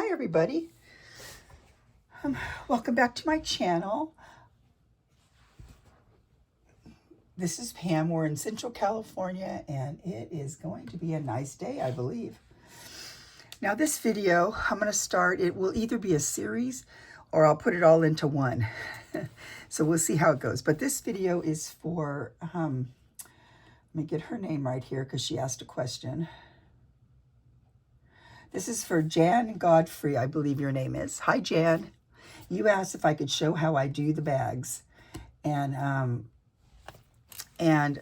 Hi everybody. Welcome back to my channel. This is Pam. We're in Central California and it is going to be a nice day, I believe. Now this video, I'm going to start, it will either be a series or I'll put it all into one. So we'll see how it goes. But this video is for, let me get her name right here because she asked a question. This is for Jan Godfrey, I believe your name is. Hi, Jan. You asked if I could show how I do the bags. And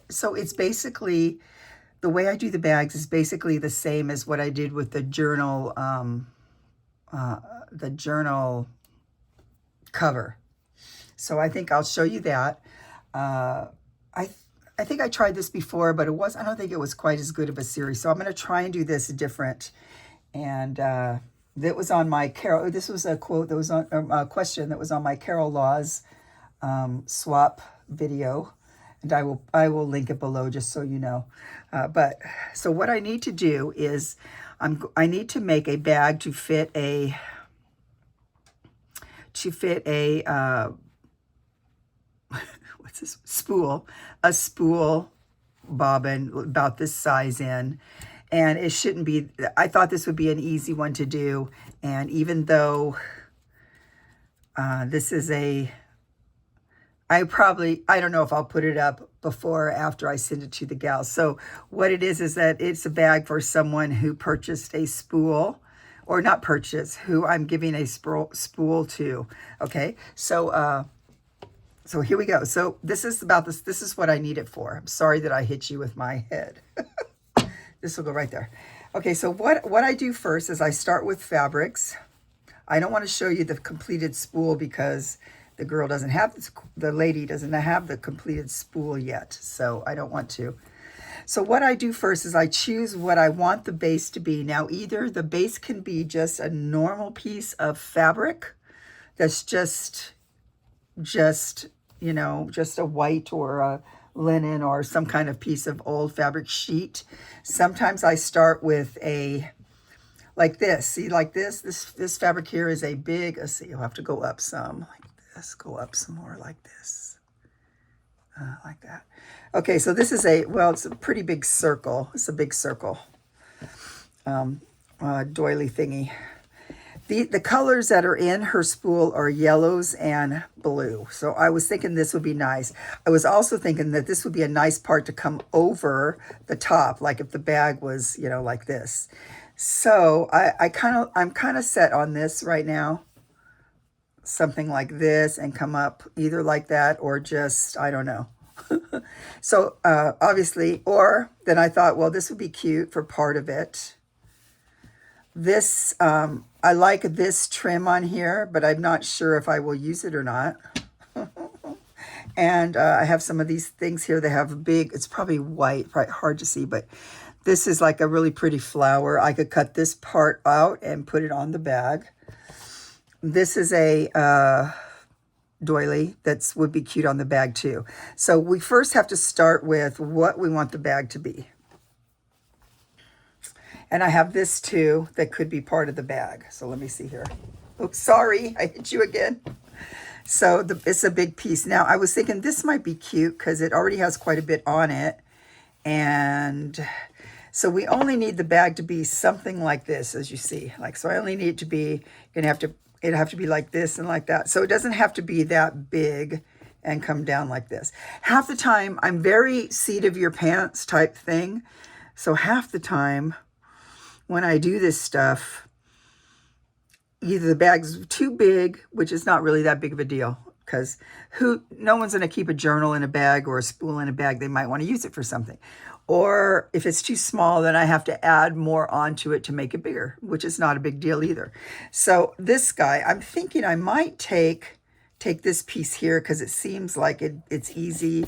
so it's basically, the way I do the bags is basically the same as what I did with the journal cover. So I think I'll show you that. I think I tried this before, but I don't think it was quite as good of a series. So I'm going to try and do this different. And that was on my Carol. This was a quote that was on a question that was on my Carol Laws swap video, and I will link it below just so you know. But so what I need to do is I need to make a bag to fit a what's this, a spool bobbin about this size in. And it shouldn't be, I thought this would be an easy one to do. And even though this is I don't know if I'll put it up before or after I send it to the gals. So what it is that it's a bag for someone who purchased a spool, or not purchased, who I'm giving a spool to. Okay, so so here we go. So this is what I need it for. I'm sorry that I hit you with my head. This will go right there. Okay, so what I do first is I start with fabrics. I don't want to show you the completed spool because the lady doesn't have the completed spool yet, so I don't want to. So what I do first is I choose what I want the base to be. Now, either the base can be just a normal piece of fabric that's just you know, just a white or a linen or some kind of piece of old fabric sheet. Sometimes I start with like this. See, like this fabric here is a big, let's see, you'll have to go up some like this, go up some more like this, like that. Okay, so this is it's a pretty big circle. It's a big circle doily thingy. The colors that are in her spool are yellows and blue. So I was thinking this would be nice. I was also thinking that this would be a nice part to come over the top, like if the bag was, you know, like this. So I'm kind of set on this right now. Something like this, and come up either like that or just, I don't know. So obviously, or then I thought, well, this would be cute for part of it. This, I like this trim on here, but I'm not sure if I will use it or not. And I have some of these things here. They have big, it's probably white, probably hard to see, but this is like a really pretty flower. I could cut this part out and put it on the bag. This is a doily that would be cute on the bag too. So we first have to start with what we want the bag to be. And I have this too that could be part of the bag. So let me see here. Oops, sorry, I hit you again. So it's a big piece. Now I was thinking this might be cute because it already has quite a bit on it. And so we only need the bag to be something like this, as you see. Like, so I only need it to be, it'd have to be like this and like that. So it doesn't have to be that big and come down like this. Half the time, I'm very seat of your pants type thing. So half the time, when I do this stuff, either the bag's too big, which is not really that big of a deal, because no one's going to keep a journal in a bag or a spool in a bag. They might want to use it for something. Or if it's too small, then I have to add more onto it to make it bigger, which is not a big deal either. So this guy, I'm thinking I might take this piece here because it seems like it's easy.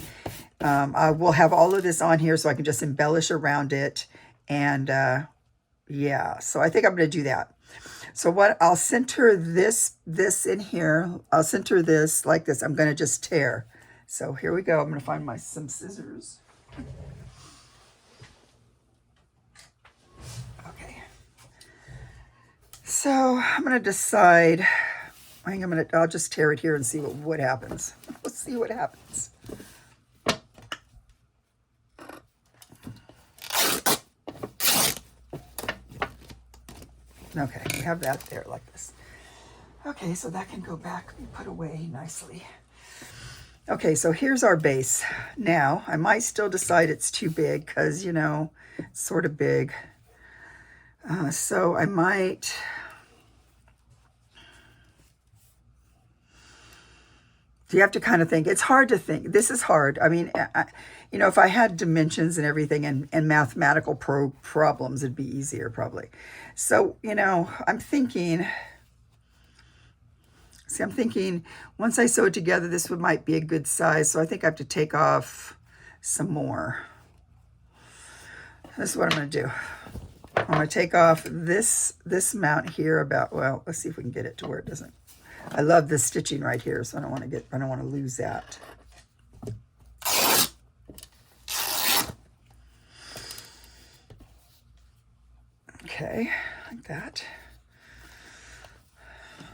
I will have all of this on here so I can just embellish around it. And yeah, so I think I'm going to do that. So I'll center this in here. I'll center this like this. I'm going to just tear. So here we go. I'm going to find some scissors. Okay. So I'm going to decide. I'll just tear it here and see what happens. We'll see what happens. Okay, we have that there like this. Okay, so that can go back and put away nicely. Okay, so here's our base. Now, I might still decide it's too big because, you know, it's sort of big. So I might... You have to kind of think. It's hard to think. This is hard. I mean, you know, if I had dimensions and everything and mathematical problems, it'd be easier probably. So, you know, I'm thinking once I sew it together, this might be a good size. So I think I have to take off some more. This is what I'm going to do. I'm going to take off this amount here about, well, let's see if we can get it to where it doesn't. I love this stitching right here, so I don't want to lose that. Okay, like that.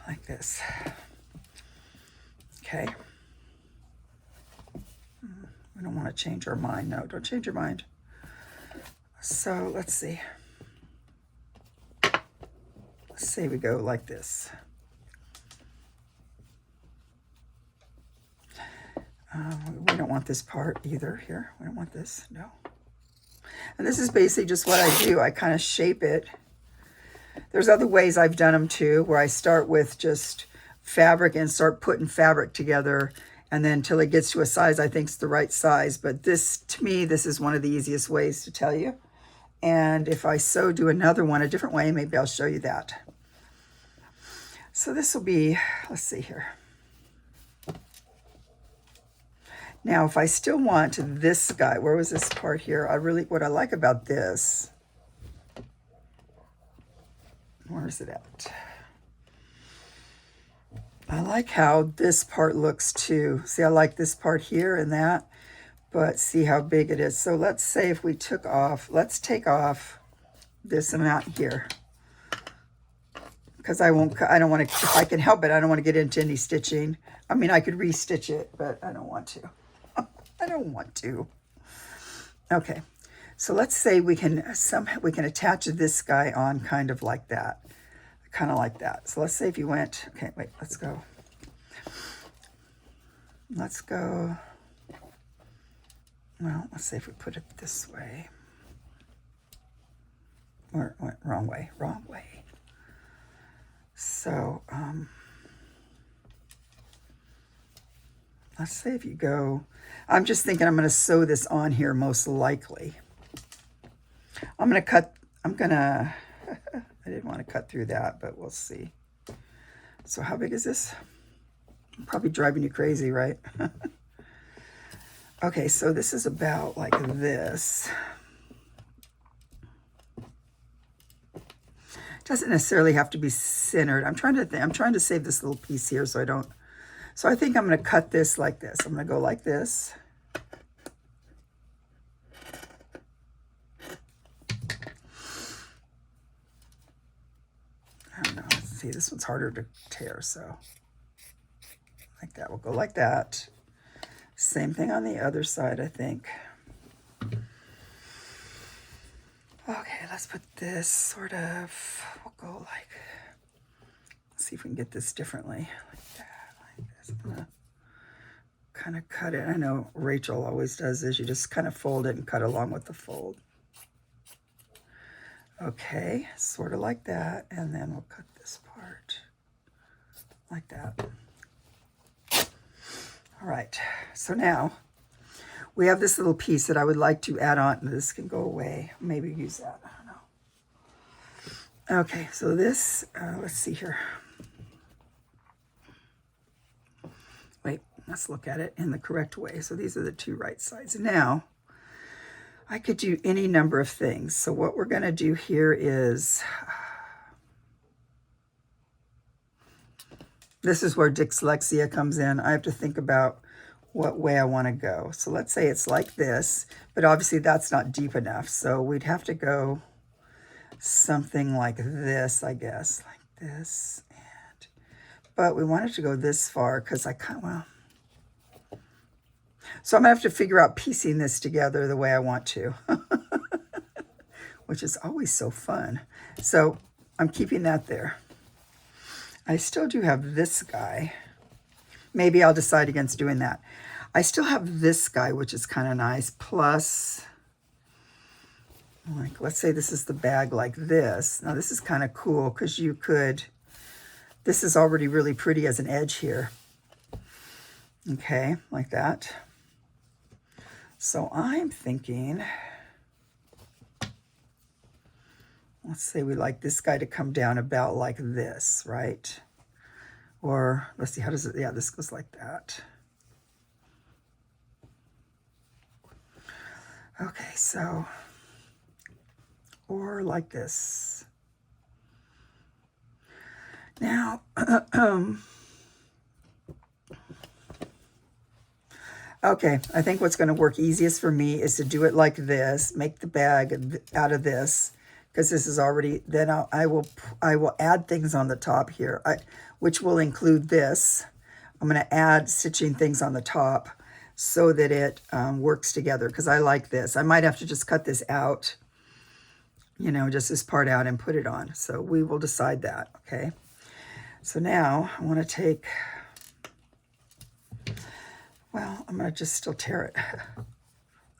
Like this. Okay. We don't want to change our mind. No, don't change your mind. So let's see. Let's say we go like this. We don't want this part either here. We don't want this, no. And this is basically just what I do. I kind of shape it. There's other ways I've done them too, where I start with just fabric and start putting fabric together, and then till it gets to a size I think is the right size. But this, to me, this is one of the easiest ways to tell you. And if I so do another one a different way, maybe I'll show you that. So this will be, let's see here. Now, if I still want this guy, where was this part here? What I like about this, where is it at? I like how this part looks too. See, I like this part here and that, but see how big it is. So let's say if we let's take off this amount here. Because I don't want to, if I can help it, I don't want to get into any stitching. I mean, I could re-stitch it, but I don't want to. I don't want to. Okay, so let's say we can attach this guy on kind of like that. Kind of like that. So let's say if you went, okay, wait, let's go. Well, let's say if we put it this way. Or went wrong way. So, let's say if you go, I'm just thinking I'm going to sew this on here most likely. I didn't want to cut through that, but we'll see. So how big is this? Probably driving you crazy, right? Okay, so this is about like this. Doesn't necessarily have to be centered. I'm trying to save this little piece here so I don't. So I think I'm going to cut this like this. I'm going to go like this. I don't know. Let's see, this one's harder to tear, so like that. We'll go like that. Same thing on the other side, I think. Okay, let's put this sort of, we'll go like, let's see if we can get this differently. Like that, like this. I'm gonna kind of cut it. I know Rachel always does this. You just kind of fold it and cut along with the fold. Okay, sort of like that. And then we'll cut this part like that. All right, so now we have this little piece that I would like to add on. This can go away. Maybe use that. I don't know. Okay, so this, let's see here. Wait, let's look at it in the correct way. So these are the two right sides. Now, I could do any number of things. So what we're going to do here is, this is where dyslexia comes in. I have to think about what way I want to go. So let's say it's like this, but obviously that's not deep enough. So we'd have to go something like this, I guess, like this. But we wanted to go this far because well. So I'm going to have to figure out piecing this together the way I want to, which is always so fun. So I'm keeping that there. I still do have this guy. Maybe I'll decide against doing that. I still have this guy, which is kind of nice. Plus, like, let's say this is the bag like this. Now this is kind of cool because you could, this is already really pretty as an edge here. Okay, like that. So I'm thinking, let's say we like this guy to come down about like this, right? Or let's see, how does it, yeah, this goes like that. Okay, so, or like this. Now, okay, I think what's going to work easiest for me is to do it like this, make the bag out of this, because this is already, then I will add things on the top here, which will include this. I'm going to add stitching things on the top so that it works together, because I like this. I might have to just cut this out, you know, just this part out and put it on. So we will decide that, okay? So now I want to take, well, I'm going to just still tear it.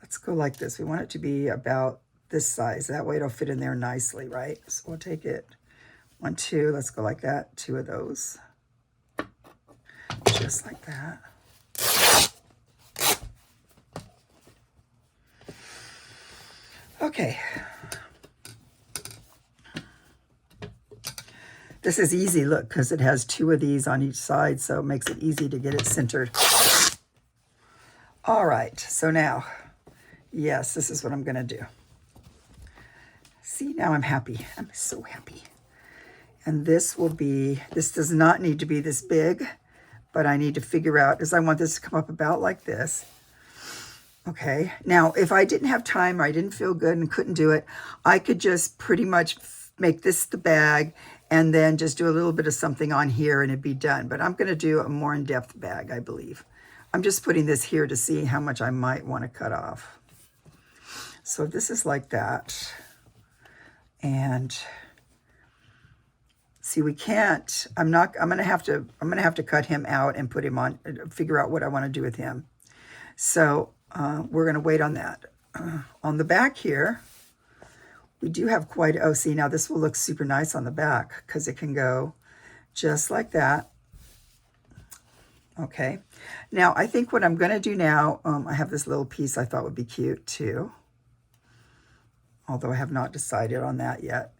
Let's go like this. We want it to be about this size. That way it'll fit in there nicely, right? So we'll take it 1, 2, let's go like that. 2 of those. Just like that. Okay. This is easy, look, because it has 2 of these on each side, so it makes it easy to get it centered. All right, so now, yes, this is what I'm going to do. See, now I'm happy. I'm so happy. And this will be, this does not need to be this big, but I need to figure out, because I want this to come up about like this. Okay, now if I didn't have time or I didn't feel good and couldn't do it, I could just pretty much make this the bag and then just do a little bit of something on here and it'd be done. But I'm going to do a more in-depth bag, I believe. I'm just putting this here to see how much I might want to cut off. So this is like that. And see, we can't, I'm going to have to cut him out and put him on, figure out what I want to do with him. So we're going to wait on that. On the back here, we do have quite, oh, see, now this will look super nice on the back because it can go just like that. Okay. Now, I think what I'm going to do now, I have this little piece I thought would be cute too. Although I have not decided on that yet.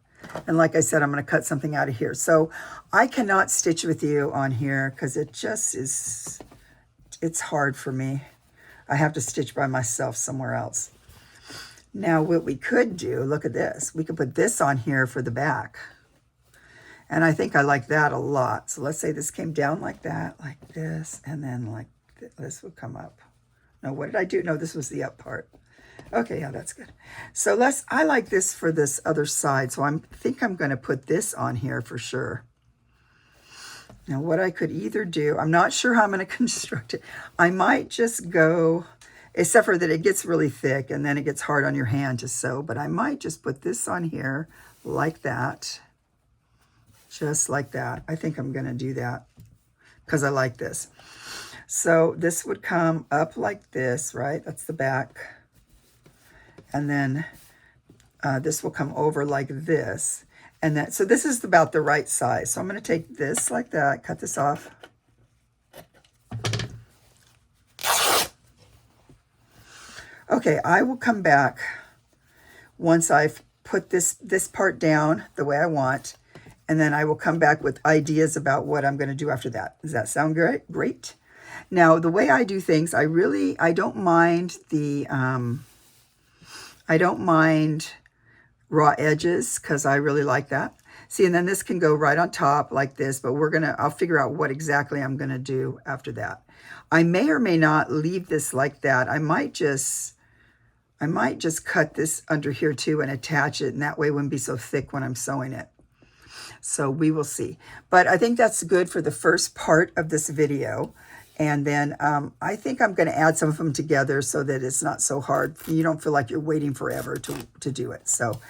And like I said, I'm going to cut something out of here. So I cannot stitch with you on here because it just is, it's hard for me. I have to stitch by myself somewhere else. Now what we could do, look at this. We could put this on here for the back. And I think I like that a lot. So let's say this came down like that, like this, and then like this would come up. No, what did I do? No, this was the up part. Okay, yeah, that's good. So I like this for this other side. So I think I'm going to put this on here for sure. Now what I could either do, I'm not sure how I'm going to construct it. I might just go, except for that it gets really thick and then it gets hard on your hand to sew, but I might just put this on here like that. Just like that. I think I'm going to do that because I like this. So this would come up like this, right? That's the back. And then this will come over like this. And then, so this is about the right size. So I'm going to take this like that, cut this off. Okay, I will come back once I've put this part down the way I want. And then I will come back with ideas about what I'm going to do after that. Does that sound great? Great. Now, the way I do things, I don't mind I don't mind raw edges because I really like that. See, and then this can go right on top like this, but I'll figure out what exactly I'm going to do after that. I may or may not leave this like that. I might just cut this under here too and attach it, and that way it wouldn't be so thick when I'm sewing it. So we will see. But I think that's good for the first part of this video. And then I think I'm going to add some of them together so that it's not so hard. You don't feel like you're waiting forever to do it. So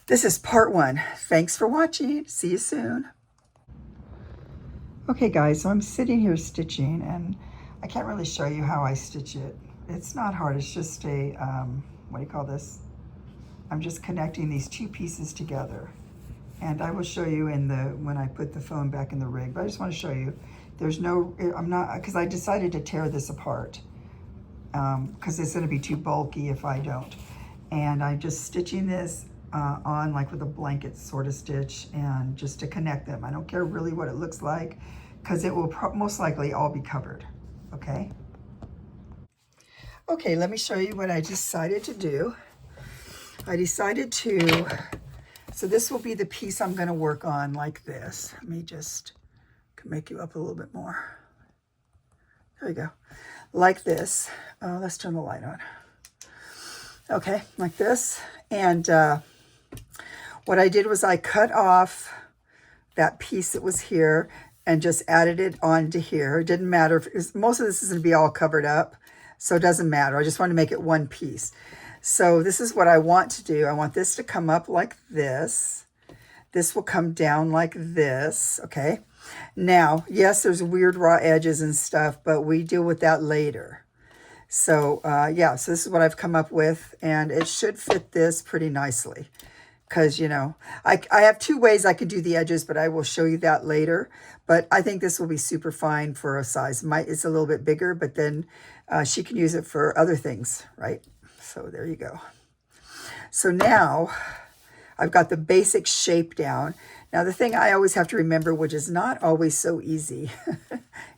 this is part 1. Thanks for watching. See you soon. Okay guys, so I'm sitting here stitching and I can't really show you how I stitch it. It's not hard, it's just a, what do you call this? I'm just connecting these 2 pieces together. And I will show you when I put the phone back in the rig, but I just want to show you, there's no, I'm not, because I decided to tear this apart because it's going to be too bulky if I don't. And I'm just stitching this on like with a blanket sort of stitch and just to connect them. I don't care really what it looks like because it will most likely all be covered, okay? Okay, let me show you what I decided to do. I decided to, so this will be the piece I'm going to work on like this. Let me just make you up a little bit more. There we go. Like this. Let's turn the light on. Okay, like this. And what I did was I cut off that piece that was here and just added it onto here. It didn't matter. If most of this is going to be all covered up, so it doesn't matter. I just want to make it one piece. So this is what I want to do. I want this to come up like this. This will come down like this, okay? Now, yes, there's weird raw edges and stuff, but we deal with that later. So, yeah, so this is what I've come up with, and it should fit this pretty nicely. Because, you know, I have 2 ways I could do the edges, but I will show you that later. But I think this will be super fine for a size. It's a little bit bigger, but then she can use it for other things, right? So there you go. So now I've got the basic shape down. Now the thing I always have to remember, which is not always so easy,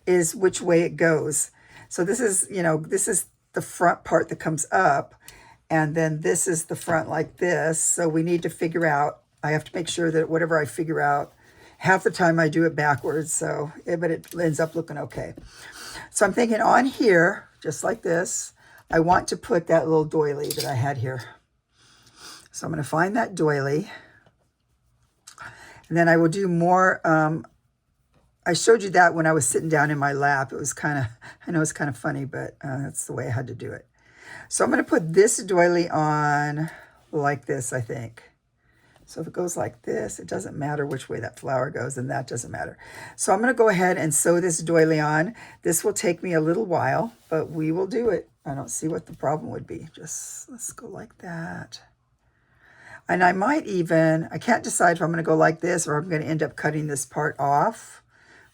is which way it goes. So this is, you know, this is the front part that comes up, and then this is the front like this. So we need to figure out, I have to make sure that whatever I figure out, half the time I do it backwards, so, but it ends up looking okay. So I'm thinking on here, just like this, I want to put that little doily that I had here. So I'm going to find that doily. And then I will do more. I showed you that when I was sitting down in my lap. It was kind of, I know it's kind of funny, but that's the way I had to do it. So I'm going to put this doily on like this, I think. So if it goes like this, it doesn't matter which way that flower goes, and that doesn't matter. So I'm going to go ahead and sew this doily on. This will take me a little while, but we will do it. I don't see what the problem would be. Just let's go like that. And I might even, I can't decide if I'm going to go like this or I'm going to end up cutting this part off,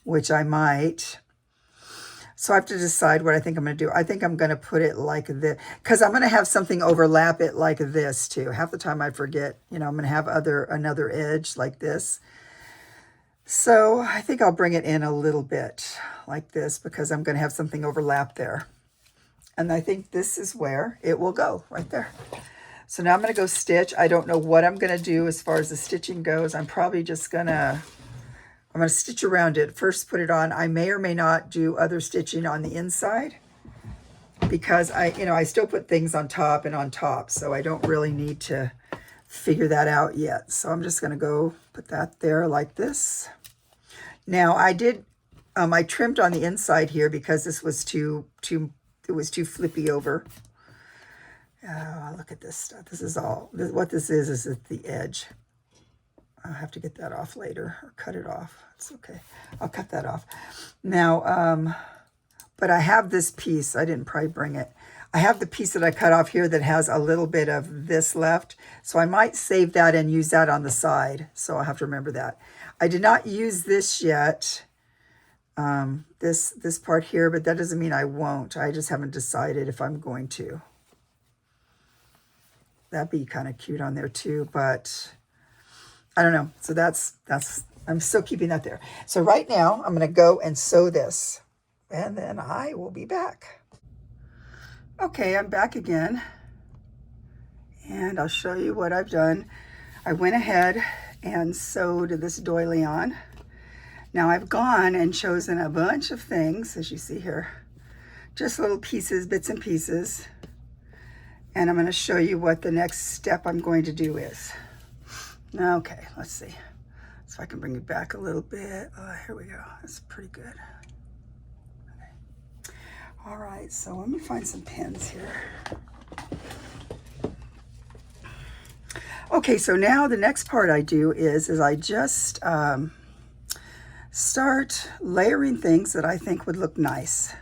which I might. So I have to decide what I think I'm going to do. I think I'm going to put it like this, because I'm going to have something overlap it like this too. Half the time I forget, you know, I'm going to have another edge like this. So I think I'll bring it in a little bit like this because I'm going to have something overlap there. And I think this is where it will go, right there. So now I'm going to go stitch. I don't know what I'm going to do as far as the stitching goes. I'm probably just going to, I'm going to stitch around it. First put it on. I may or may not do other stitching on the inside because I still put things on top and on top. So I don't really need to figure that out yet. So I'm just going to go put that there like this. Now I trimmed on the inside here because this was it was too flippy over. Look at this stuff. This is all, what this is at the edge. I'll have to get that off later or cut it off. It's okay. I'll cut that off. Now, but I have this piece. I didn't probably bring it. I have the piece that I cut off here that has a little bit of this left. So I might save that and use that on the side. So I'll have to remember that. I did not use this yet. This part here, but that doesn't mean I won't. I just haven't decided if I'm going to. That'd be kind of cute on there too, but I don't know. So that's, I'm still keeping that there. So right now I'm going to go and sew this and then I will be back. Okay, I'm back again and I'll show you what I've done. I went ahead and sewed this doily on. Now I've gone and chosen a bunch of things, as you see here, just little pieces, bits and pieces. And I'm going to show you what the next step I'm going to do is. Okay, let's see. So I can bring it back a little bit. Here we go. That's pretty good. Okay. All right, so let me find some pins here. Okay, so now the next part I do is I just start layering things that I think would look nice.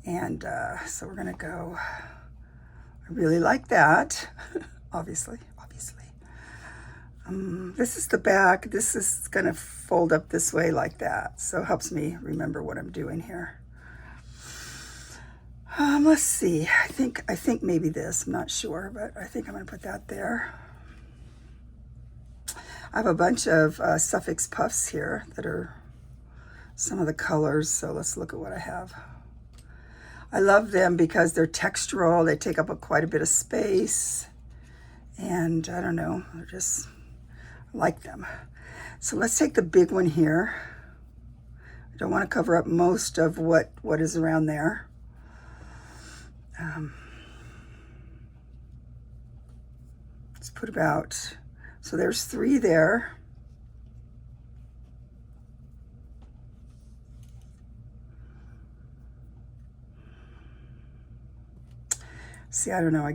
And so we're gonna go, I really like that, obviously. This is the back. This is gonna fold up this way like that. So it helps me remember what I'm doing here. Let's see, I think maybe this, I'm not sure, but I think I'm gonna put that there. I have a bunch of suffix puffs here that are some of the colors, so let's look at what I have. I love them because they're textural, they take up quite a bit of space, and I don't know, I just like them. So let's take the big one here. I don't want to cover up most of what is around there. Let's put about, so there's 3 there. See, I don't know, I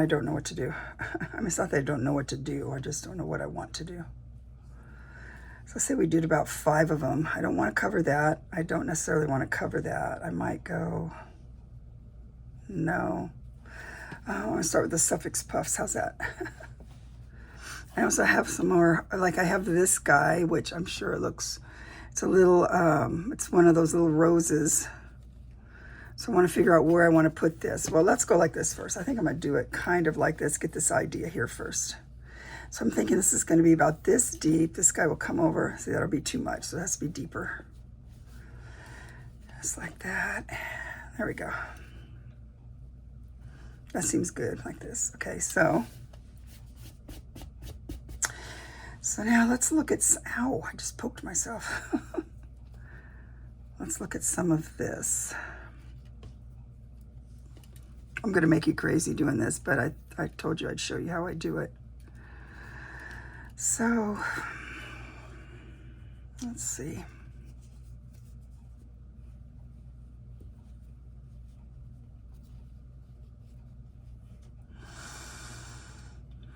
don't know what to do. I mean, it's not that I don't know what to do, I just don't know what I want to do. So let's say we did about 5 of them. I don't want to cover that. I don't necessarily want to cover that. I might go, no. I want to start with the suffix puffs, how's that? I also have some more, like I have this guy, which I'm sure it looks, it's a little, it's one of those little roses. So I want to figure out where I want to put this. Well, let's go like this first. I think I'm going to do it kind of like this, get this idea here first. So I'm thinking this is going to be about this deep. This guy will come over. See, that'll be too much, so it has to be deeper. Just like that. There we go. That seems good, like this. Okay, so now let's look at, ow, I just poked myself. Let's look at some of this. I'm gonna make you crazy doing this, but I told you I'd show you how I do it. So, let's see.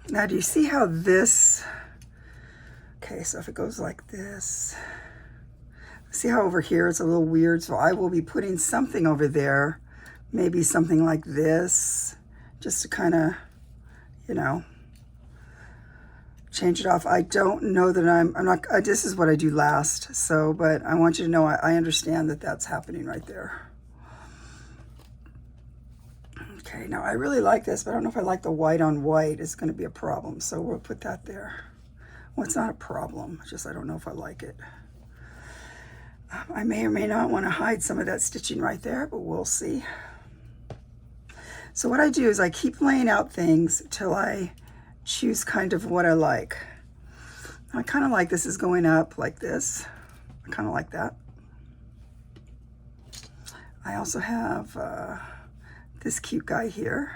Now, do you see how this, okay, so if it goes like this, see how over here it's a little weird, so I will be putting something over there, maybe something like this, just to kind of, you know, change it off. I don't know that I'm not, this is what I do last, so, but I want you to know I understand that that's happening right there. Okay, now I really like this, but I don't know if I like the white on white. It's going to be a problem, so we'll put that there. Well, it's not a problem, it's just I don't know if I like it. I may or may not want to hide some of that stitching right there, but we'll see. So what I do is I keep laying out things till I choose kind of what I like. I kind of like this is going up like this. I kind of like that. I also have this cute guy here.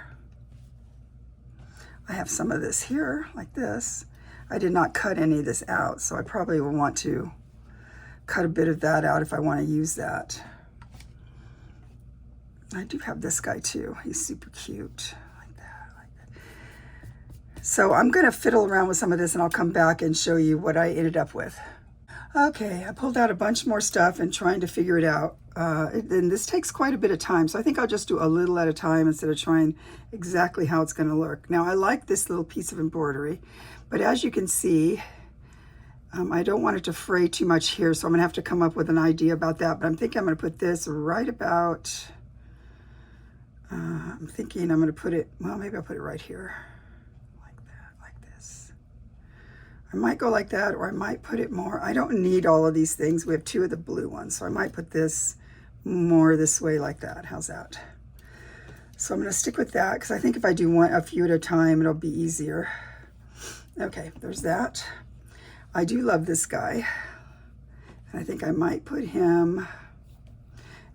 I have some of this here, like this. I did not cut any of this out, so I probably will want to cut a bit of that out if I want to use that. I do have this guy too. He's super cute, like that. So I'm gonna fiddle around with some of this and I'll come back and show you what I ended up with. Okay, I pulled out a bunch more stuff and trying to figure it out. And this takes quite a bit of time, so I think I'll just do a little at a time instead of trying exactly how it's going to look. Now, I like this little piece of embroidery, but as you can see, I don't want it to fray too much here, so I'm going to have to come up with an idea about that. But I'm thinking I'm going to put this right about, I'm thinking I'm going to put it, well, maybe I'll put it right here, like that, like this. I might go like that, or I might put it more. I don't need all of these things. We have 2 of the blue ones, so I might put this more this way like that. How's that? So I'm going to stick with that because I think if I do a few at a time, it'll be easier. Okay, there's that. I do love this guy, and I think I might put him,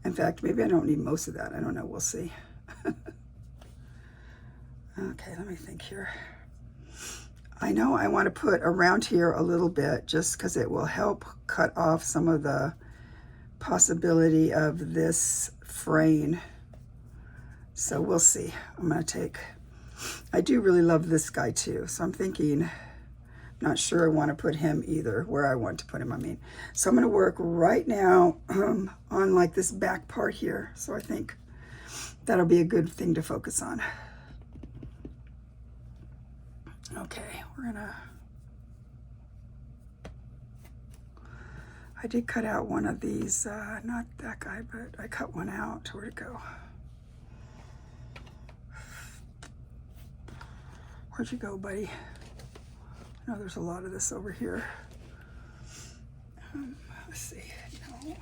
in fact, maybe I don't need most of that. I don't know. We'll see. Okay, let me think here. I know I want to put around here a little bit just because it will help cut off some of the possibility of this fraying. So we'll see. I'm going to take, I do really love this guy too. So I'm thinking, not sure I want to put him either, where I want to put him, I mean. So I'm going to work right now on like this back part here. So I think that'll be a good thing to focus on. Okay, we're gonna, I did cut out one of these, not that guy, but I cut one out. Where'd it go? Where'd you go, buddy? I know there's a lot of this over here. Let's see, no.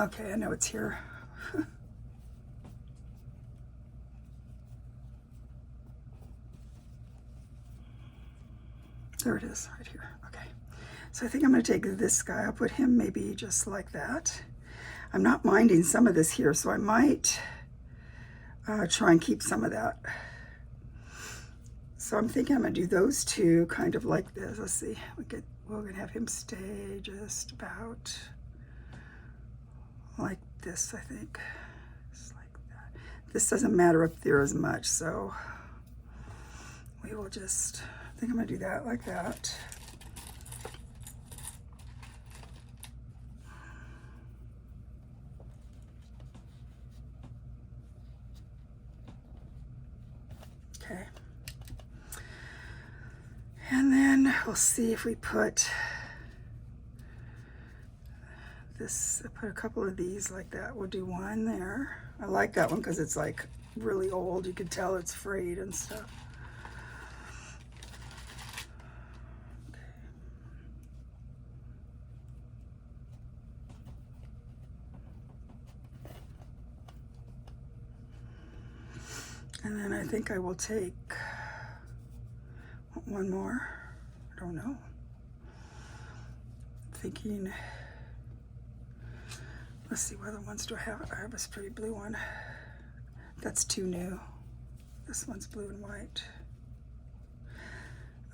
Okay, I know it's here. There it is, right here. Okay. So I think I'm going to take this guy. I'll put him maybe just like that. I'm not minding some of this here, so I might try and keep some of that. So I'm thinking I'm going to do those two kind of like this. Let's see. We're going to have him stay just about like this, I think. Just like that. This doesn't matter up there as much, so we will just... I think I'm going to do that like that. Okay. And then we'll see if we put this, I put a couple of these like that. We'll do one there. I like that one because it's like really old. You can tell it's frayed and stuff. And then I think I will take one more. I don't know. Thinking, let's see, what other ones do I have? I have this pretty blue one. That's too new. This one's blue and white.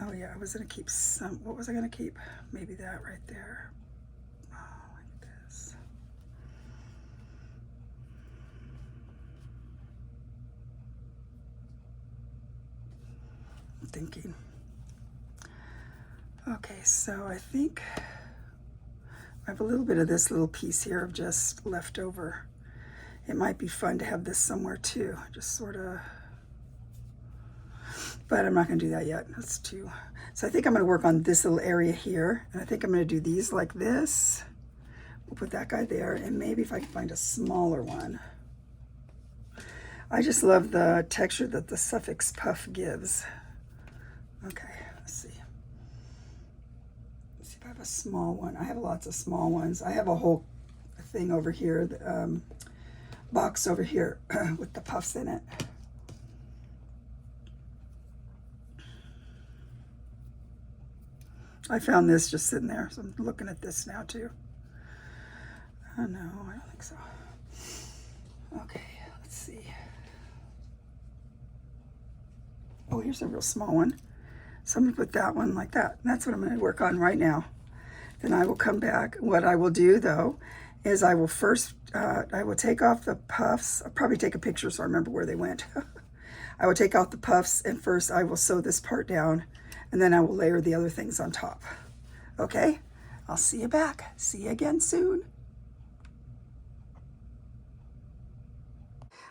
Oh yeah, I was gonna keep some, what was I gonna keep? Maybe that right there. Oh, like this. Thinking. Okay, so I think I have a little bit of this little piece here of just left over. It might be fun to have this somewhere too, just sort of, but I'm not going to do that yet. That's too, so I think I'm going to work on this little area here, and I think I'm going to do these like this. We'll put that guy there, and maybe if I can find a smaller one. I just love the texture that the suffix puff gives. Okay, let's see. Let's see if I have a small one. I have lots of small ones. I have a whole thing over here, the box over here with the puffs in it. I found this just sitting there, so I'm looking at this now too. Oh no, I don't think so. Okay, let's see. Oh, here's a real small one. So I'm going to put that one like that. That's what I'm going to work on right now. Then I will come back. What I will do though is I will first, I will take off the puffs. I'll probably take a picture so I remember where they went. I will take out the puffs, and first I will sew this part down, and then I will layer the other things on top. Okay? I'll see you back. See you again soon.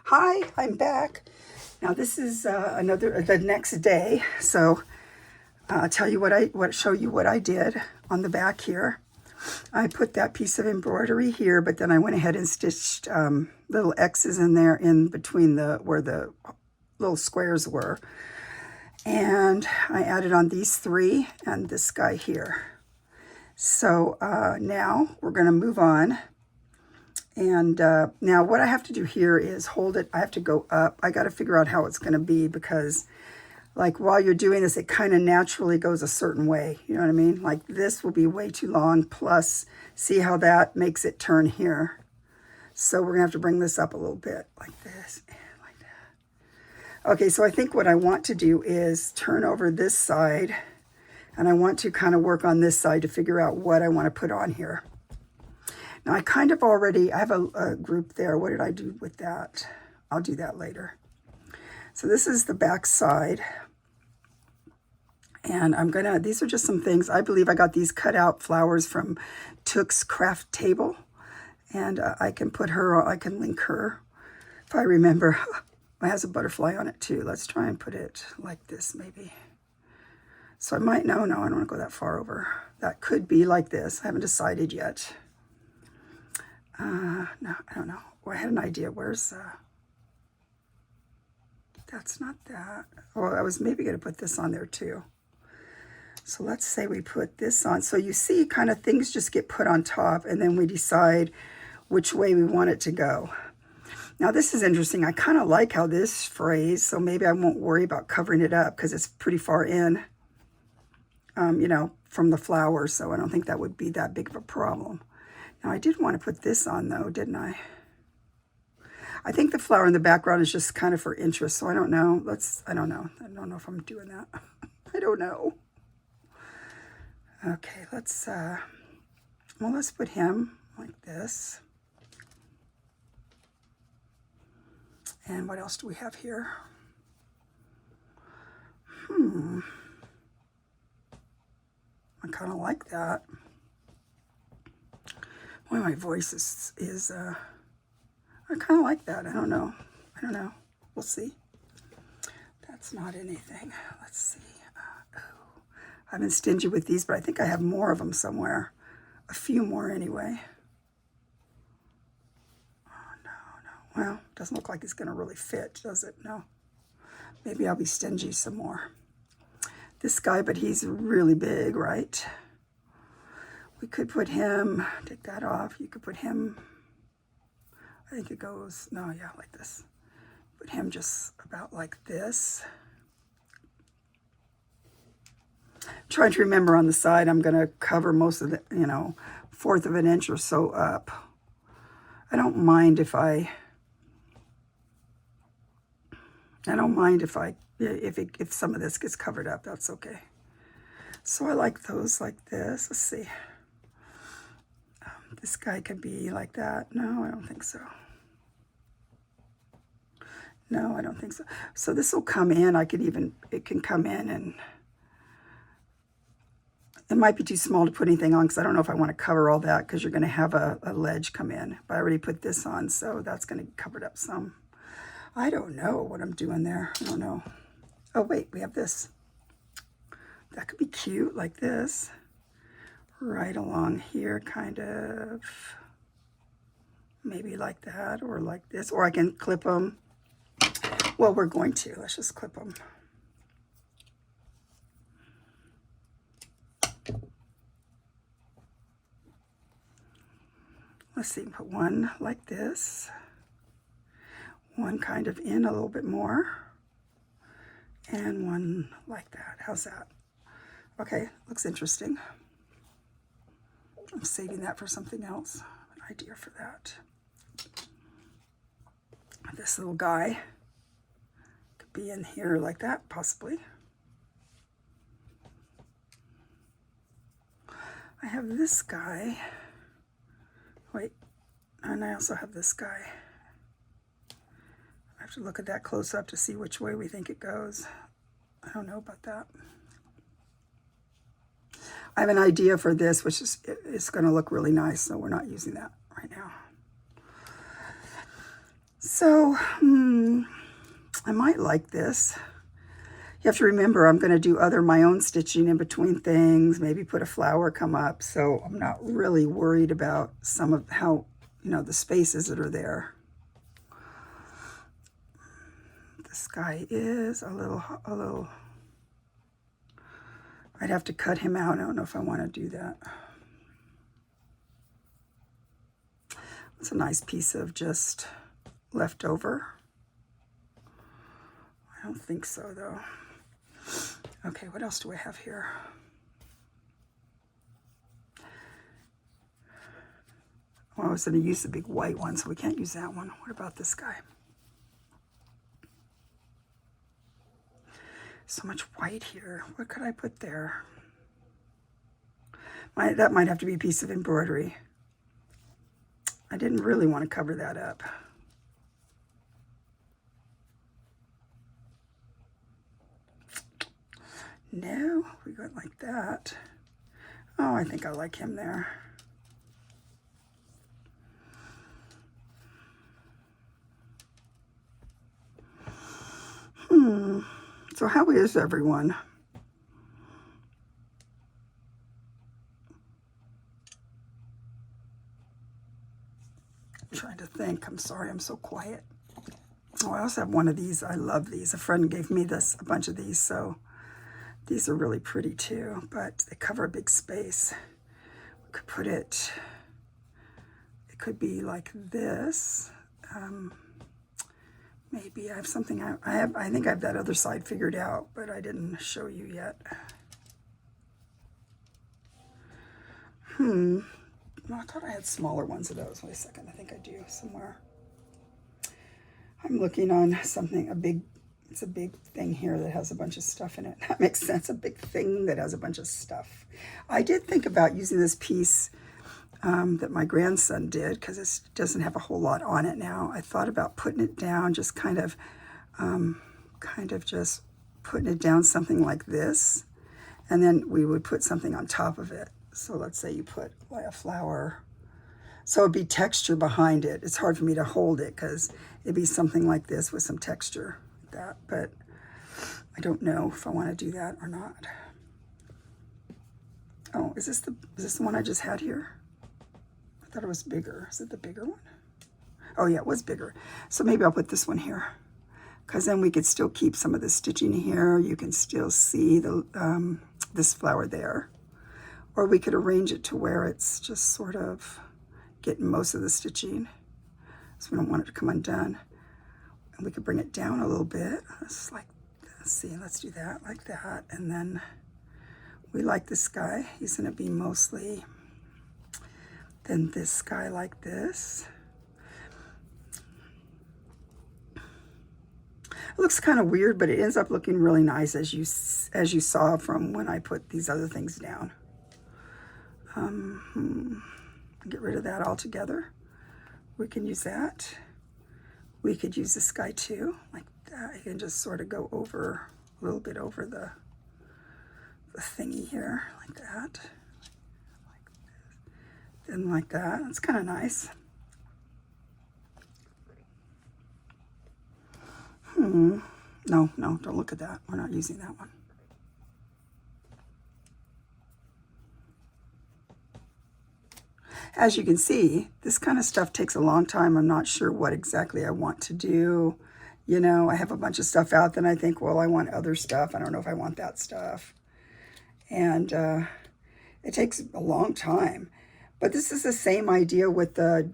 Hi, I'm back. Now this is the next day. So I'll tell you show you what I did on the back here. I put that piece of embroidery here, but then I went ahead and stitched little X's in there in between where the little squares were. And I added on these three and this guy here. So now we're going to move on. And now what I have to do here is hold it. I have to go up. I got to figure out how it's going to be, because like while you're doing this, it kind of naturally goes a certain way. You know what I mean? Like this will be way too long. Plus, see how that makes it turn here. So we're going to have to bring this up a little bit like this and like Okay, so I think what I want to do is turn over this side, and I want to kind of work on this side to figure out what I want to put on here. Now I kind of already, I have a group there. What did I do with that? I'll do that later. So this is the back side. And I'm gonna, these are just some things. I believe I got these cut out flowers from Took's Craft Table. And I can put her, I can link her if I remember. It has a butterfly on it too. Let's try and put it like this maybe. So I might, no, I don't want to go that far over. That could be like this. I haven't decided yet. No, I don't know. Well, I had an idea. Where's, that's not that. Well, I was maybe going to put this on there too. So let's say we put this on. So you see kind of things just get put on top and then we decide which way we want it to go. Now this is interesting. I kind of like how this phrase, so maybe I won't worry about covering it up because it's pretty far in, you know, from the flowers. So I don't think that would be that big of a problem. Now I did want to put this on though, didn't I? I think the flower in the background is just kind of for interest. So I don't know. I don't know. I don't know if I'm doing that. I don't know. Okay, let's put him like this. And what else do we have here? I kind of like that. Boy, my voice is I kind of like that. I don't know. We'll see. That's not anything. Let's see. I've been stingy with these, but I think I have more of them somewhere. A few more anyway. Oh, no. Well, doesn't look like it's going to really fit, does it? No. Maybe I'll be stingy some more. This guy, but he's really big, right? We could put him, take that off. You could put him, I think it goes, no, yeah, like this. Put him just about like this. Trying to remember on the side, I'm going to cover most of the, you know, 1/4 of an inch or so up. I don't mind if if some of this gets covered up, that's okay. So I like those like this. Let's see. This guy could be like that. No, I don't think so. No, I don't think so. So this will come in. It can come in and it might be too small to put anything on because I don't know if I want to cover all that because you're going to have a ledge come in. But I already put this on, so that's going to cover it up some. I don't know what I'm doing there. I don't know. Oh, wait, we have this. That could be cute like this. Right along here, kind of. Maybe like that or like this. Or I can clip them. Well, we're going to. Let's just clip them. Let's see, put one like this, one kind of in a little bit more, and one like that. How's that? Okay, looks interesting. I'm saving that for something else, an idea for that. This little guy could be in here like that, possibly. I have this guy. Wait, and I also have this guy. I have to look at that close up to see which way we think it goes. I don't know about that. I have an idea for this, which is it's going to look really nice, so we're not using that right now. So, I might like this. You have to remember, I'm going to do my own stitching in between things, maybe put a flower come up. So I'm not really worried about some of how, you know, the spaces that are there. This guy is a little, I'd have to cut him out. I don't know if I want to do that. It's a nice piece of just leftover. I don't think so though. Okay, what else do I have here? Well, I was going to use the big white one, so we can't use that one. What about this guy? So much white here. What could I put there? That might have to be a piece of embroidery. I didn't really want to cover that up. No, we go like that. Oh, I think I like him there. So how is everyone? I'm trying to think. I'm sorry, I'm so quiet. Oh, I also have one of these. I love these. A friend gave me a bunch of these, so these are really pretty too, but they cover a big space. We could put it could be like this. Maybe I have something, I think I have that other side figured out, but I didn't show you yet. No, I thought I had smaller ones of those. Wait a second, I think I do somewhere. I'm looking on something, it's a big thing here that has a bunch of stuff in it. That makes sense, a big thing that has a bunch of stuff. I did think about using this piece that my grandson did, because it doesn't have a whole lot on it now. I thought about putting it down, just kind of just putting it down something like this, and then we would put something on top of it. So let's say you put like a flower. So it'd be texture behind it. It's hard for me to hold it because it'd be something like this with some texture like that, but I don't know if I want to do that or not. Oh, is this the one I just had here? I thought it was bigger. Is it the bigger one? Oh yeah, it was bigger. So maybe I'll put this one here, because then we could still keep some of the stitching here. You can still see the this flower there. Or we could arrange it to where it's just sort of getting most of the stitching, so we don't want it to come undone. And we could bring it down a little bit. Let's see, let's do that like that. And then we like this guy. He's gonna be mostly, then this guy like this. It looks kind of weird, but it ends up looking really nice, as you saw from when I put these other things down. Get rid of that altogether. We can use that. We could use this guy too, like that. You can just sort of go over a little bit over the thingy here, like that. Like this. Then like that. It's kind of nice. No, don't look at that. We're not using that one. As you can see, this kind of stuff takes a long time. I'm not sure what exactly I want to do. You know, I have a bunch of stuff out, then I think, well, I want other stuff. I don't know if I want that stuff. And it takes a long time. But this is the same idea with the,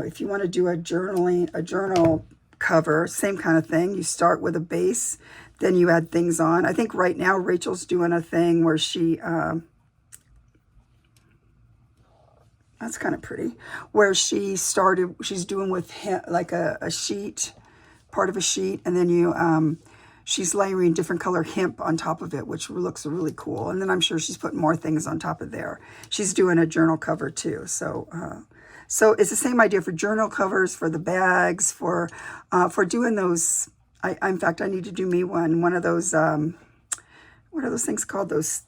if you want to do a journal cover, same kind of thing. You start with a base, then you add things on. I think right now Rachel's doing a thing where she, that's kind of pretty, where she's doing with like a sheet, part of a sheet, and then she's layering different color hemp on top of it, which looks really cool. And then I'm sure she's putting more things on top of there. She's doing a journal cover too. So it's the same idea for journal covers, for the bags, for doing those. In fact, I need to do me one of those, what are those things called? Those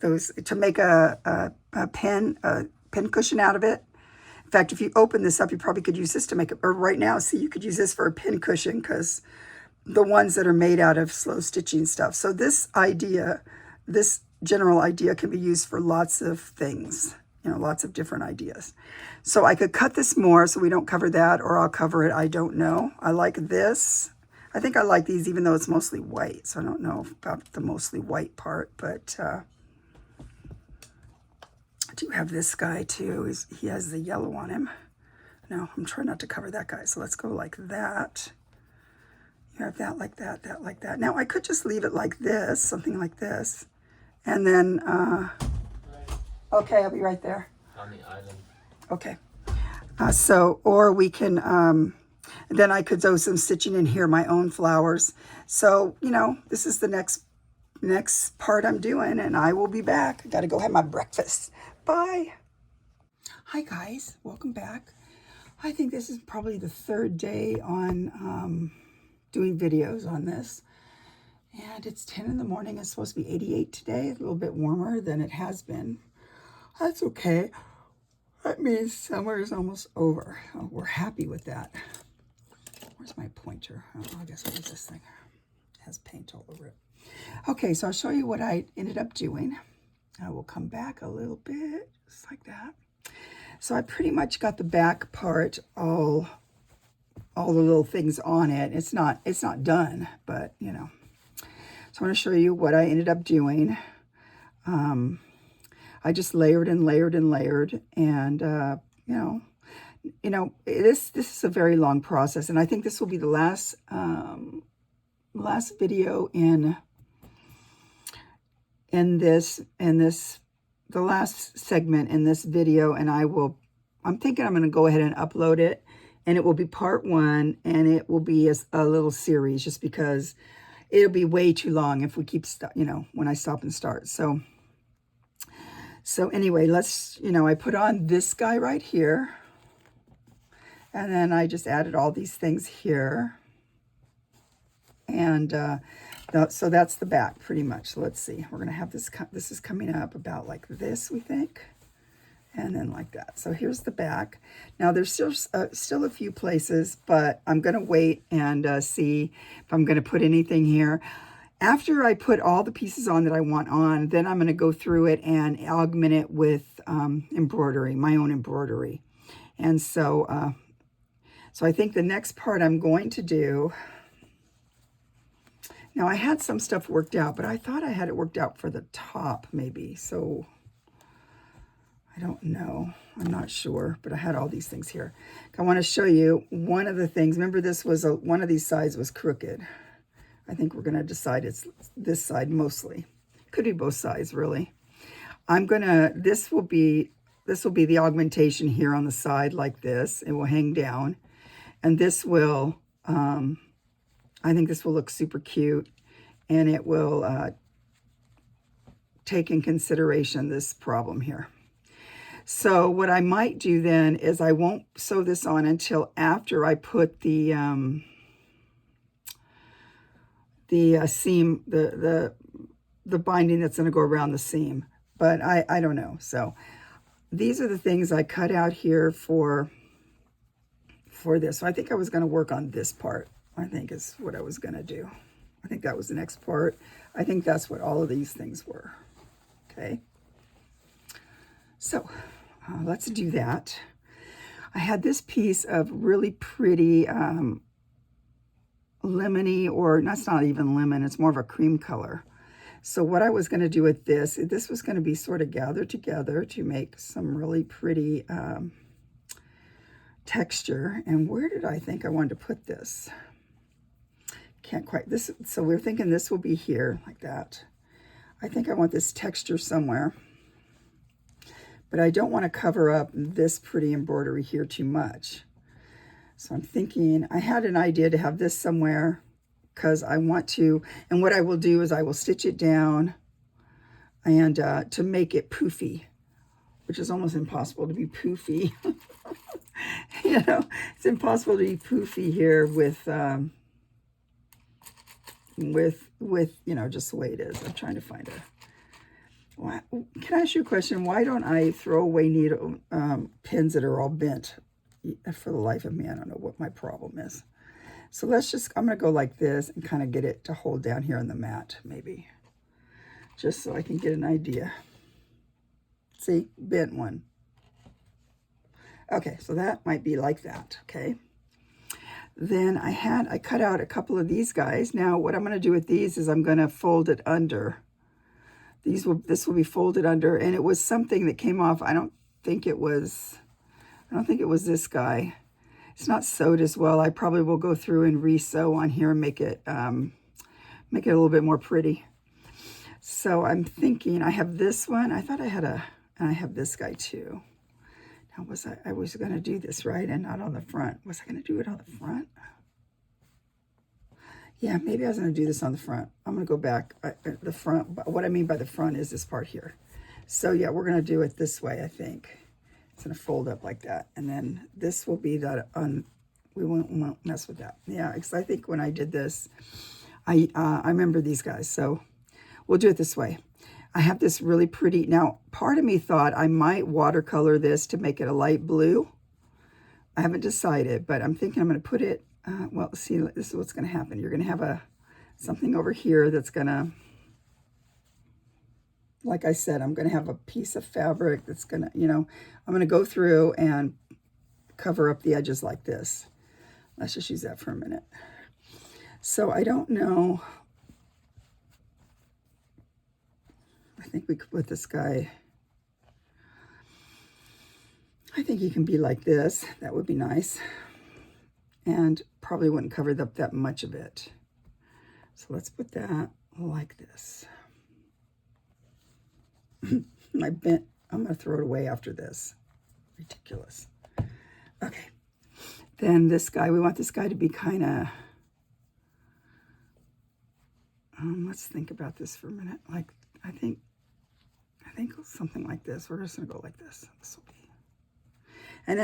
to make a pen cushion out of it. In fact, if you open this up, you probably could use this to make it, or right now, see, you could use this for a pin cushion, because the ones that are made out of slow stitching stuff. So this general idea can be used for lots of things, you know, lots of different ideas. So I could cut this more so we don't cover that, or I'll cover it, I don't know. I like this. I think I like these even though it's mostly white, so I don't know about the mostly white part, but I do have this guy too. He has the yellow on him. No, I'm trying not to cover that guy. So let's go like that. You have that like that, that like that. Now I could just leave it like this, something like this. And then, okay, I'll be right there. On the island. Okay. Or we can, then I could do some stitching in here, my own flowers. So, you know, this is the next next part I'm doing, and I will be back. I got to go have my breakfast. Bye. Hi guys, welcome back. I think this is probably the third day on doing videos on this. And it's 10 in the morning. It's supposed to be 88 today, a little bit warmer than it has been. That's okay. That means summer is almost over. Oh, we're happy with that. Where's my pointer? Oh, I guess I'll use this thing. It has paint all over it. Okay, so I'll show you what I ended up doing. I will come back a little bit, just like that. So I pretty much got the back part all the little things on it. It's not done, but you know. So I want to show you what I ended up doing. I just layered and layered and layered, and you know, this is a very long process, and I think this will be the last video the last segment in this video, and I'm thinking I'm going to go ahead and upload it, and it will be part 1, and it will be a little series, just because it'll be way too long if we keep, when I stop and start. So anyway, I put on this guy right here, and then I just added all these things here, and so that's the back pretty much. So let's see, we're gonna have this is coming up about like this, we think, and then like that. So here's the back. Now there's still a few places, but I'm gonna wait and see if I'm gonna put anything here. After I put all the pieces on that I want on, then I'm gonna go through it and augment it with embroidery, my own embroidery. And so I think the next part I'm going to do, now I had some stuff worked out, but I thought I had it worked out for the top maybe. So I don't know, I'm not sure, but I had all these things here. I want to show you one of the things. Remember, this was one of these sides was crooked. I think we're going to decide it's this side mostly. Could be both sides really. This will be the augmentation here on the side like this. It will hang down. And this will, I think this will look super cute, and it will take in consideration this problem here. So what I might do then is I won't sew this on until after I put the seam, the binding that's going to go around the seam. But I don't know. So these are the things I cut out here for this. So I think I was going to work on this part, I think is what I was going to do. I think that was the next part. I think that's what all of these things were. Okay. So let's do that. I had this piece of really pretty lemony, or that's not even lemon, it's more of a cream color. So what I was going to do with this was going to be sort of gathered together to make some really pretty texture. And where did I think I wanted to put this? Can't quite, so we're thinking this will be here like that. I think I want this texture somewhere, but I don't want to cover up this pretty embroidery here too much. So I'm thinking, I had an idea to have this somewhere, because I want to, and what I will do is I will stitch it down and to make it poofy, which is almost impossible to be poofy. You know, it's impossible to be poofy here with just the way it is. I'm trying to find it. Can I ask you a question? Why don't I throw away needle pins that are all bent? For the life of me, I don't know what my problem is. So I'm going to go like this and kind of get it to hold down here on the mat, maybe. Just so I can get an idea. See, bent one. Okay, so that might be like that, okay? Then I cut out a couple of these guys. Now what I'm going to do with these is I'm going to fold it under. This will be folded under, and it was something that came off. I don't think it was this guy. It's not sewed as well. I probably will go through and re-sew on here and make it a little bit more pretty. So I'm thinking I have this one. I thought I had and I have this guy too. Now I was going to do this right and not on the front. Was I going to do it on the front? Yeah, maybe I was going to do this on the front. I'm going to go back. The front, what I mean by the front is this part here. So yeah, we're going to do it this way, I think. It's going to fold up like that. And then this will be that, we won't mess with that. Yeah, because I think when I did this, I remember these guys. So we'll do it this way. I have this really pretty, now part of me thought I might watercolor this to make it a light blue. I haven't decided, but I'm thinking I'm going to put it, well, see, this is what's going to happen. You're going to have something over here that's going to, like I said, I'm going to have a piece of fabric that's going to, I'm going to go through and cover up the edges like this. Let's just use that for a minute. So I don't know. I think we could put this guy, I think he can be like this. That would be nice. And probably wouldn't cover up that much of it. So let's put that like this. I'm going to throw it away after this. Ridiculous. Okay. Then this guy, we want this guy to be kind of, let's think about this for a minute. Like, I think something like this. We're just going to go like this. This will be. And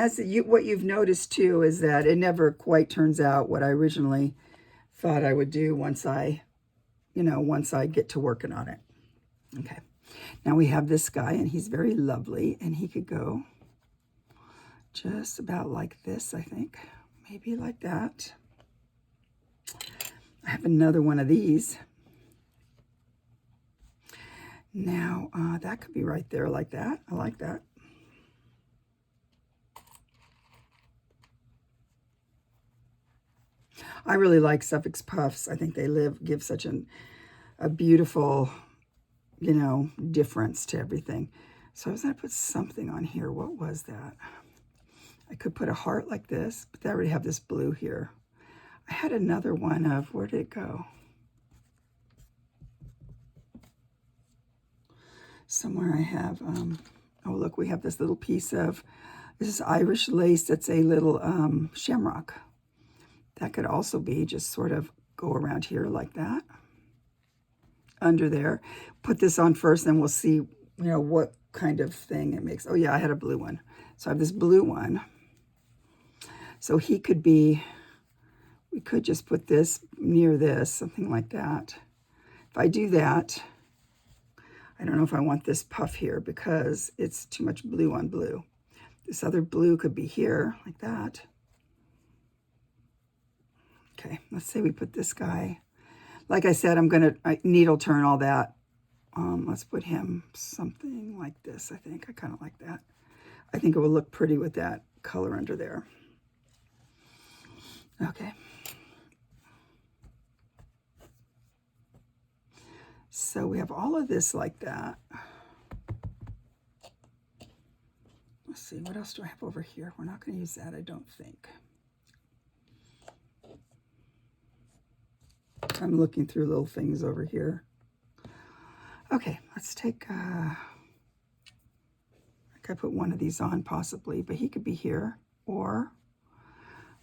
what you've noticed too is that it never quite turns out what I originally thought I would do once I get to working on it. Okay. Now we have this guy, and he's very lovely, and he could go just about like this, I think. Maybe like that. I have another one of these. Now, that could be right there like that. I like that. I really like suffix puffs. I think they give such a beautiful, difference to everything. So I was going to put something on here. What was that? I could put a heart like this, but I already have this blue here. I had another one of, where did it go? Somewhere I have, oh look, we have this little piece of, this is Irish lace that's a little shamrock. That could also be just sort of go around here like that. Under there. Put this on first, and we'll see, what kind of thing it makes. Oh yeah, I had a blue one. So I have this blue one. So he could be, we could just put this near this, something like that. If I do that, I don't know if I want this puff here because it's too much blue on blue. This other blue could be here, like that. Okay, let's say we put this guy. Like I said, I'm going to needle turn all that. Let's put him something like this, I think. I kind of like that. I think it will look pretty with that color under there. Okay. So we have all of this like that. Let's see, what else do I have over here? We're not going to use that, I don't think. I'm looking through little things over here. Okay, let's take, I could put one of these on possibly, but he could be here. Or,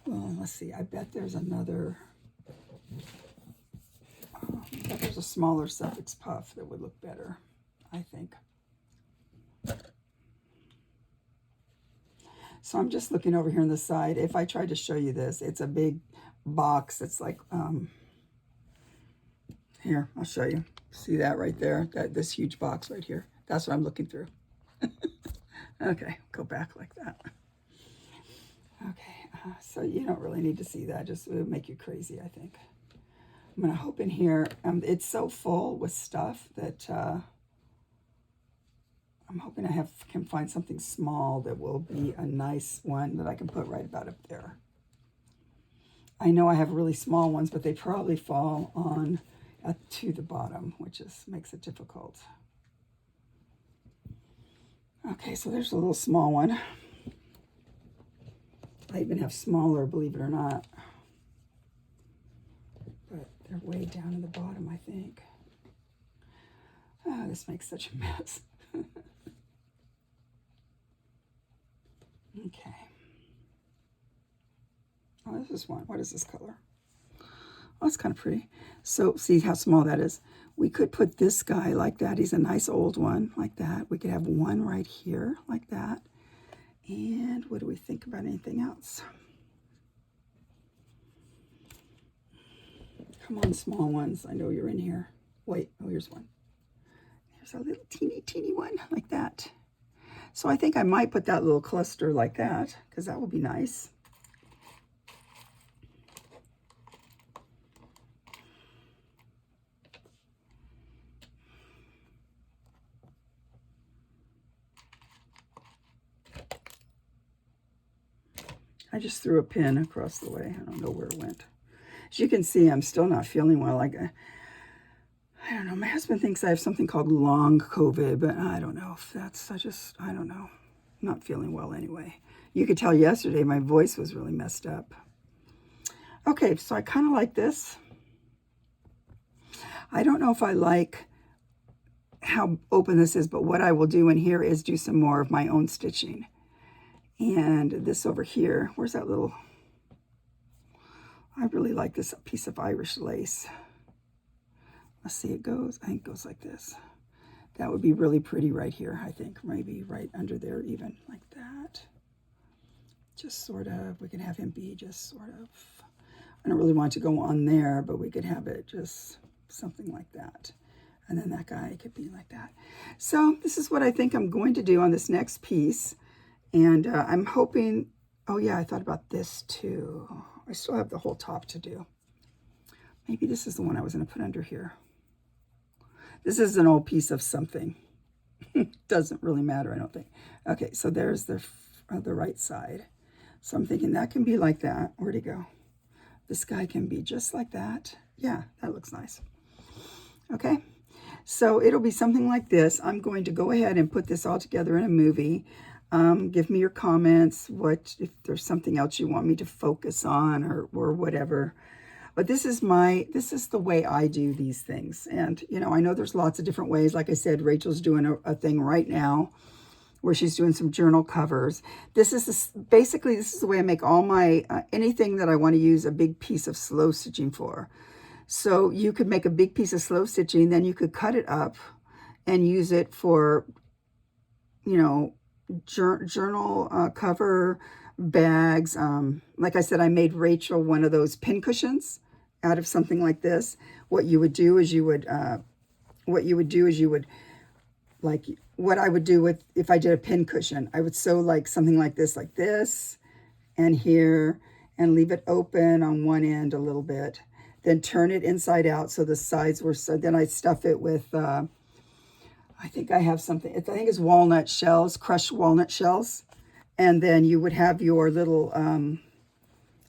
well, let's see, I bet there's another, I bet there's a smaller suffix puff that would look better, I think. So I'm just looking over here on the side. If I tried to show you this, it's a big box that's like, here, I'll show you. See that right there? This huge box right here. That's what I'm looking through. Okay, go back like that. Okay, so you don't really need to see that. Just it would make you crazy, I think. I'm going to hope in here, it's so full with stuff that I'm hoping I can find something small that will be a nice one that I can put right about up there. I know I have really small ones, but they probably fall on to the bottom, which makes it difficult. Okay, so there's a little small one. I even have smaller, believe it or not. But they're way down in the bottom, I think. Oh, this makes such a mess. Okay. Oh, this is one. What is this color? that's kind of pretty. So see how small that is. We could put this guy like that. He's a nice old one like that. We could have one right here like that. And what do we think about anything else? Come on, small ones. I know you're in here. Wait, oh, here's one. There's a little teeny one like that. So I think I might put that little cluster like that because that would be nice. I just threw a pin across the way. I don't know where it went. As you can see, I'm still not feeling well. I don't know. My husband thinks I have something called long COVID, but I don't know if that's, I don't know. I'm not feeling well anyway. You could tell yesterday my voice was really messed up. Okay, so I kind of like this. I don't know if I like how open this is, but what I will do in here is do some more of my own stitching. And this over here, where's that little, I really like this piece of Irish lace. Let's see, it goes, I think it goes like this. That would be really pretty right here, I think. Maybe right under there even, like that. Just sort of, we can have him be just sort of, I don't really want to go on there, but we could have it just something like that. And then that guy could be like that. So this is what I think I'm going to do on this next piece. And I'm hoping, oh yeah, I thought about this too. I still have the whole top to do. Maybe this is the one I was going to put under here. This is an old piece of something. Doesn't really matter, I don't think. Okay, so there's the right side. So I'm thinking that can be like that. Where'd he go? This guy can be just like that. Yeah, that looks nice. Okay, so it'll be something like this. I'm going to go ahead and put this all together in a movie. Give me your comments, if there's something else you want me to focus on or whatever. But this is the way I do these things. And, you know, I know there's lots of different ways. Like I said, Rachel's doing a thing right now where she's doing some journal covers. Basically, this is the way I make all my, anything that I want to use a big piece of slow stitching for. So you could make a big piece of slow stitching, then you could cut it up and use it for, you know, journal cover bags. Like I said, I made Rachel one of those pin cushions out of something like this. What you would do is you would like what I would do with, if I did a pin cushion, I would sew like something like this and here, and leave it open on one end a little bit, then turn it inside out so the sides were, so then I stuff it with I think I have something, I think it's walnut shells, crushed walnut shells. And then you would have your little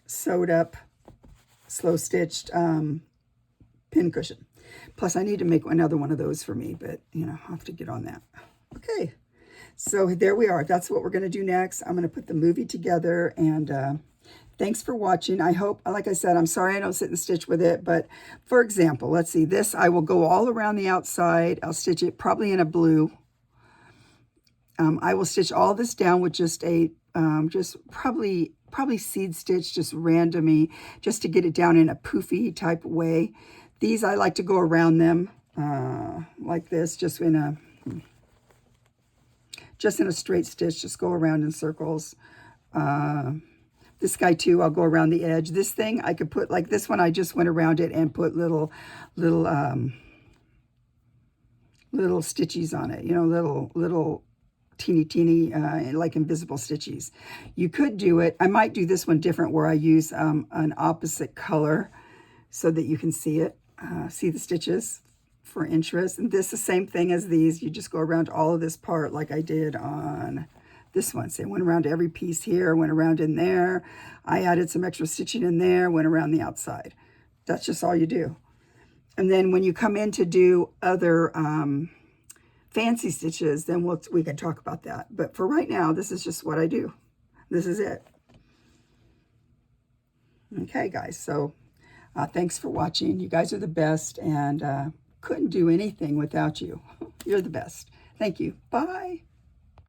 sewed up, slow stitched pin cushion. Plus I need to make another one of those for me, but you know, I'll have to get on that. Okay, so there we are. That's what we're gonna do next. I'm gonna put the movie together, and thanks for watching. I hope, like I said, I'm sorry I don't sit and stitch with it, but for example, let's see, this I will go all around the outside. I'll stitch it probably in a blue. I will stitch all this down with just a, just probably seed stitch, just randomly, just to get it down in a poofy type way. These I like to go around them like this, just in a straight stitch, just go around in circles. This guy too, I'll go around the edge. This thing I could put, like this one, I just went around it and put little stitchies on it, you know, little teeny like invisible stitchies. You could do it, I might do this one different where I use an opposite color so that you can see it, see the stitches for interest. And this is the same thing as these. You just go around all of this part like I did on this one. So I went around every piece here, went around in there. I added some extra stitching in there, went around the outside. That's just all you do. And then when you come in to do other fancy stitches, then we can talk about that. But for right now, this is just what I do. This is it. Okay, guys. So thanks for watching. You guys are the best, and couldn't do anything without you. You're the best. Thank you. Bye.